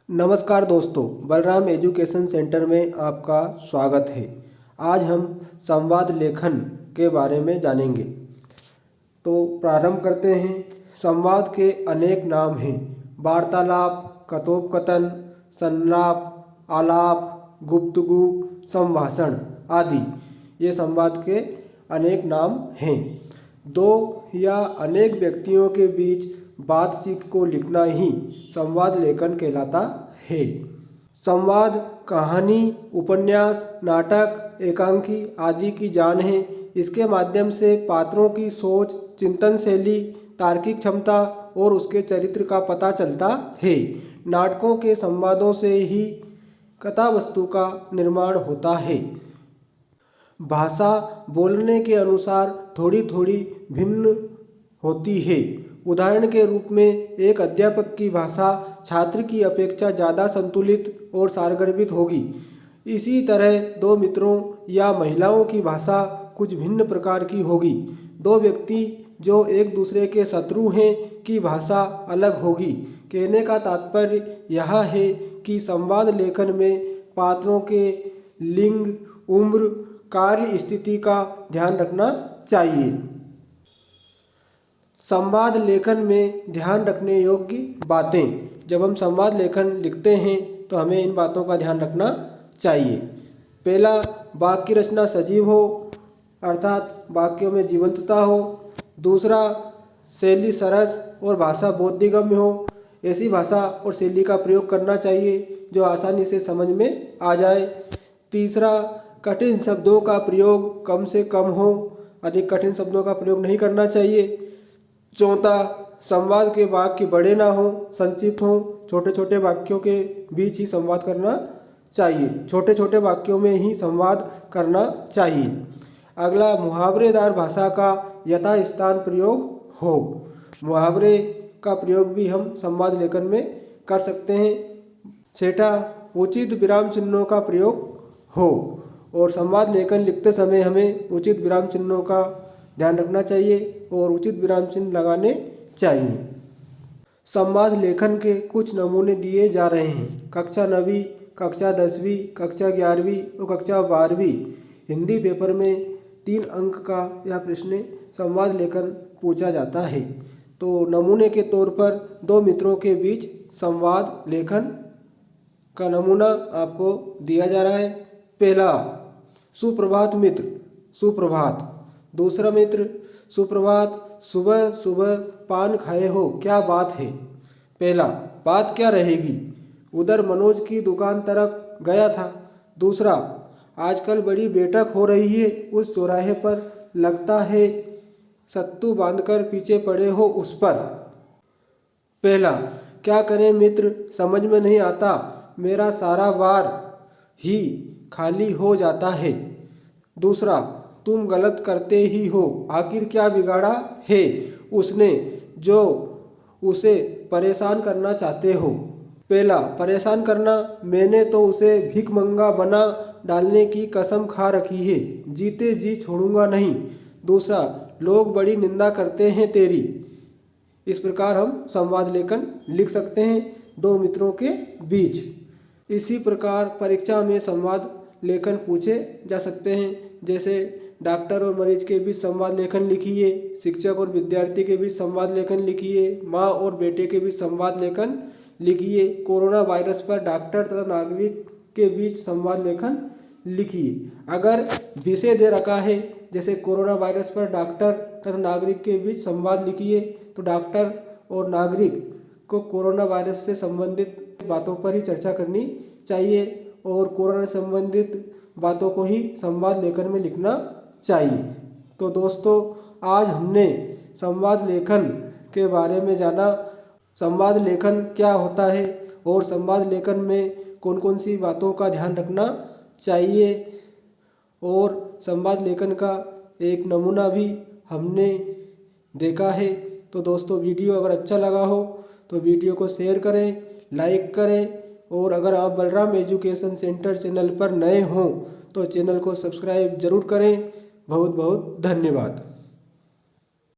नमस्कार दोस्तों, Balram education centre में आपका स्वागत है। आज हम संवाद लेखन के बारे में जानेंगे। तो प्रारंभ करते हैं। संवाद के अनेक नाम हैं। वार्तालाप, कथोपकथन, संलाप, आलाप, गुफ्तगू, संभाषण आदि ये संवाद के अनेक नाम हैं। दो या अनेक व्यक्तियों के बीच बातचीत को लिखना ही संवाद लेखन कहलाता है। संवाद कहानी, उपन्यास, नाटक, एकांकी आदि की जान है। इसके माध्यम से पात्रों की सोच, चिंतन शैली, तार्किक क्षमता और उसके चरित्र का पता चलता है। नाटकों के संवादों से ही कथा वस्तु का निर्माण होता है। भाषा बोलने के अनुसार थोड़ी थोड़ी भिन्न होती है। उदाहरण के रूप में एक अध्यापक की भाषा छात्र की अपेक्षा ज़्यादा संतुलित और सारगर्भित होगी। इसी तरह दो मित्रों या महिलाओं की भाषा कुछ भिन्न प्रकार की होगी। दो व्यक्ति जो एक दूसरे के शत्रु हैं की भाषा अलग होगी। कहने का तात्पर्य यह है कि संवाद लेखन में पात्रों के लिंग, उम्र, कार्य स्थिति का ध्यान रखना चाहिए। संवाद लेखन में ध्यान रखने योग्य बातें। जब हम संवाद लेखन लिखते हैं तो हमें इन बातों का ध्यान रखना चाहिए। पहला, वाक्य रचना सजीव हो, अर्थात वाक्यों में जीवंतता हो। दूसरा, शैली सरस और भाषा बोधगम्य हो। ऐसी भाषा और शैली का प्रयोग करना चाहिए जो आसानी से समझ में आ जाए। तीसरा, कठिन शब्दों का प्रयोग कम से कम हो, अधिक कठिन शब्दों का प्रयोग नहीं करना चाहिए। चौथा, संवाद के वाक्य बड़े ना हो, संक्षिप्त हो। छोटे छोटे वाक्यों के बीच ही संवाद करना चाहिए। छोटे छोटे वाक्यों में ही संवाद करना चाहिए। अगला, मुहावरेदार भाषा का यथास्थान प्रयोग हो। मुहावरे का प्रयोग भी हम संवाद लेखन में कर सकते हैं। छठा, उचित विराम चिन्हों का प्रयोग हो और संवाद लेखन लिखते समय हमें उचित विराम चिन्हों का ध्यान रखना चाहिए और उचित विराम चिन्ह लगाने चाहिए। संवाद लेखन के कुछ नमूने दिए जा रहे हैं। कक्षा 9वीं, कक्षा 10वीं, कक्षा 11वीं और कक्षा 12वीं हिंदी पेपर में 3 अंक का यह प्रश्न संवाद लेखन पूछा जाता है। तो नमूने के तौर पर दो मित्रों के बीच संवाद लेखन का नमूना आपको दिया जा रहा है। पहला, सुप्रभात मित्र, सुप्रभात। दूसरा मित्र, सुप्रभात, सुबह सुबह पान खाए हो, क्या बात है। पहला, बात क्या रहेगी, उधर मनोज की दुकान तरफ गया था। दूसरा, आजकल बड़ी बैठक हो रही है उस चौराहे पर, लगता है सत्तू बांधकर पीछे पड़े हो उस पर। पहला, क्या करें मित्र, समझ में नहीं आता, मेरा सारा वार ही खाली हो जाता है। दूसरा, तुम गलत करते ही हो, आखिर क्या बिगाड़ा है उसने जो उसे परेशान करना चाहते हो। पहला, परेशान करना, मैंने तो उसे भिखमंगा बना डालने की कसम खा रखी है, जीते जी छोड़ूंगा नहीं। दूसरा, लोग बड़ी निंदा करते हैं तेरी। इस प्रकार हम संवाद लेखन लिख सकते हैं दो मित्रों के बीच। इसी प्रकार परीक्षा में संवाद लेखन पूछे जा सकते हैं। जैसे डॉक्टर और मरीज के बीच संवाद लेखन लिखिए, शिक्षक और विद्यार्थी के बीच संवाद लेखन लिखिए, माँ और बेटे के बीच संवाद लेखन लिखिए, कोरोना वायरस पर डॉक्टर तथा नागरिक के बीच संवाद लेखन लिखिए। अगर विषय दे रखा है जैसे कोरोना वायरस पर डॉक्टर तथा नागरिक के बीच संवाद लिखिए, तो डॉक्टर और नागरिक को कोरोना वायरस से संबंधित बातों पर ही चर्चा करनी चाहिए और कोरोना संबंधित बातों को ही संवाद लेखन में लिखना चाहिए। तो दोस्तों, आज हमने संवाद लेखन के बारे में जाना। संवाद लेखन क्या होता है और संवाद लेखन में कौन कौन सी बातों का ध्यान रखना चाहिए और संवाद लेखन का एक नमूना भी हमने देखा है। तो दोस्तों, वीडियो अगर अच्छा लगा हो तो वीडियो को शेयर करें, लाइक करें और अगर आप बलराम एजुकेशन सेंटर चैनल पर नए हों तो चैनल को सब्सक्राइब जरूर करें। बहुत बहुत धन्यवाद।